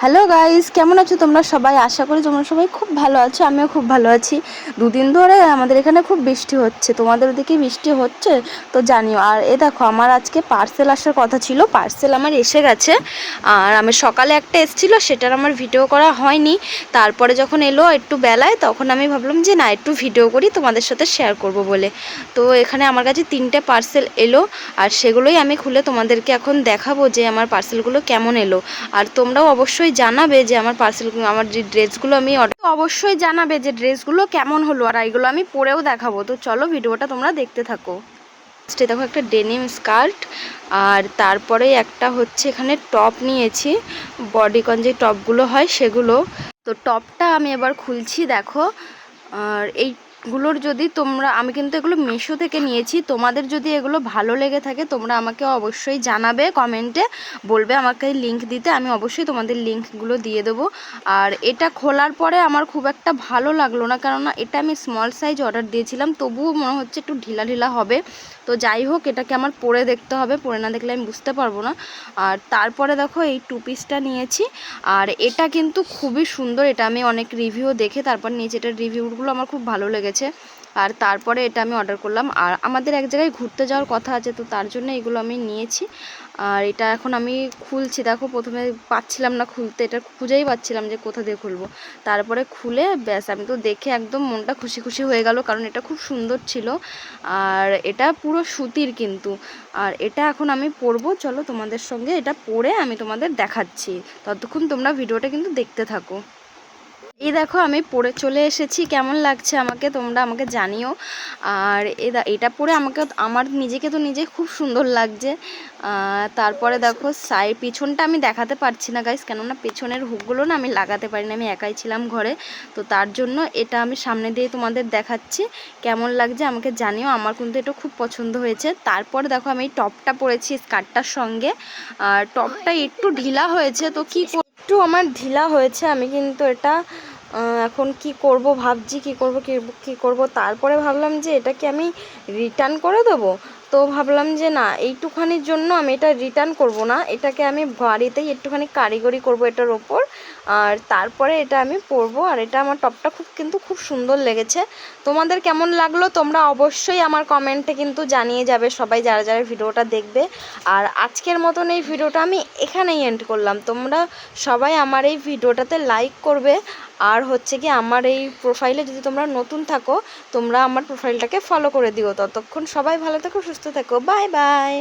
Hello guys, কেমন আছো তোমরা সবাই? আশা করি তোমরা সবাই খুব ভালো আছো। আমিও খুব ভালো আছি। দুদিন ধরে আমাদের এখানে খুব বৃষ্টি হচ্ছে। তোমাদের ওদিকে বৃষ্টি হচ্ছে তো জানিও। আর দেখো, আমার আজকে পার্সেল আসার কথা ছিল, পার্সেল আমার এসে গেছে। আর আমি সকালে একটা এসেছিলো, সেটার আমার ভিডিও করা হয়নি। তারপরে যখন এলো একটু বেলায়, তখন আমি ভাবলাম যে না, একটু ভিডিও করি, তোমাদের সাথে শেয়ার করব বলে। তো এখানে আমার কাছে 3টে পার্সেল এলো, আর সেগুলোই আমি খুলে তোমাদেরকে এখন দেখাবো যে আমার পার্সেলগুলো কেমন এলো। আর তোমরাও অবশ্যই জানাবে যে আমার পার্সেলগুলো, আমার যে ড্রেসগুলো আমি অবশ্যই জানাবে যে ড্রেসগুলো কেমন হলো, আর এইগুলো আমি পরেও দেখাবো। তো চলো ভিডিওটা তোমরা দেখতে থাকো। ফার্স্টে দেখো একটা ডেনিম স্কার্ট, আর তারপরে একটা হচ্ছে এখানে টপ নিয়েছি, বডিকন যে টপগুলো হয় সেগুলো। তো টপটা আমি এবার খুলছি, দেখো। আর এইগুলোর যদি তোমরা, আমি কিন্তু এগুলো মিশো থেকে নিয়েছি, তোমাদের যদি এগুলো ভালো লেগে থাকে তোমরা আমাকে অবশ্যই জানাবে, কমেন্টে বলবে আমাকে লিংক দিতে, আমি অবশ্যই তোমাদের লিংকগুলো দিয়ে দেবো। আর এটা খোলার পরে আমার খুব একটা ভালো লাগলো না, কেননা এটা আমি স্মল সাইজ অর্ডার দিয়েছিলাম, তবুও মনে হচ্ছে একটু ঢিলা ঢিলা হবে। তো যাই হোক, এটাকে আমার পরে দেখতে হবে, পরে না দেখলে আমি বুঝতে পারবো না। আর তারপরে দেখো এই 2 পিসটা নিয়েছি, আর এটা কিন্তু খুবই সুন্দর। এটা আমি অনেক রিভিউ দেখে তারপর নিয়েছি, এটার রিভিউগুলো আমার খুব ভালো লেগেছে। আর তারপরে এটা আমি অর্ডার করলাম। আর আমাদের এক জায়গায় ঘুরতে যাওয়ার কথা আছে, তো তার জন্য এগুলো আমি নিয়েছি। আর এটা এখন আমি খুলছি, দেখো প্রথমে পাচ্ছিলাম না খুলতে, এটা খুঁজেই পাচ্ছিলাম যে কোথা দিয়ে খুলবো। তারপরে খুলে ব্যাস, আমি তো দেখে একদম মনটা খুশি খুশি হয়ে গেল, কারণ এটা খুব সুন্দর ছিল। আর এটা পুরো সুতির কিন্তু। আর এটা এখন আমি পরবো, চলো তোমাদের সঙ্গে এটা পরে আমি তোমাদের দেখাচ্ছি। ততক্ষণ তোমরা ভিডিওটা কিন্তু দেখতে থাকো। এই দেখো, আমি পরে চলে এসেছি, কেমন লাগছে আমাকে তোমরা আমাকে জানিও। আর এটা পরে আমাকে, আমার নিজেকে তো নিজে খুব সুন্দর লাগছে। তারপরে দেখো পিছনটা আমি দেখাতে পারছি না গাইস, কেননা পেছনের হুকগুলো না আমি লাগাতে পারি না, আমি একাই ছিলাম ঘরে। তো তার জন্য এটা আমি সামনে দিয়ে তোমাদের দেখাচ্ছি, কেমন লাগছে আমাকে জানিও। আমার কিন্তু এটা খুব পছন্দ হয়েছে। তারপরে দেখো, আমি এই টপটা পরেছি স্কার্টটার সঙ্গে। আর টপটা একটু ঢিলা হয়েছে, তো কি একটু আমার ঢিলা হয়েছে, আমি কিন্তু এটা এখন কি করব ভাবছি, কি করব। তারপরে ভাবলাম যে এটাকে আমি রিটার্ন করে দেবো। তো ভাবলাম যে না, এইটুখানির জন্য আমি এটা রিটার্ন করব না, এটাকে আমি বাড়িতেই একটুখানি কারিগরি করব এটার ওপর। আর তারপরে এটা আমি পরবো। আর এটা আমার টপটা কিন্তু খুব সুন্দর লেগেছে। তোমাদের কেমন লাগলো তোমরা অবশ্যই আমার কমেন্টে কিন্তু জানিয়ে যাবে সবাই, যারা যারা ভিডিওটা দেখবে। আর আজকের মতন এই ভিডিওটা আমি এখানেই এন্ড করলাম। তোমরা সবাই আমার এই ভিডিওটাতে লাইক করবে। আর হচ্ছে কি, আমার এই প্রোফাইলে যদি তোমরা নতুন থাকো, তোমরা আমার প্রোফাইলটাকে ফলো করে দিও। ততক্ষণ সবাই ভালো থেকো, সুস্থ থেকো, বাই বাই।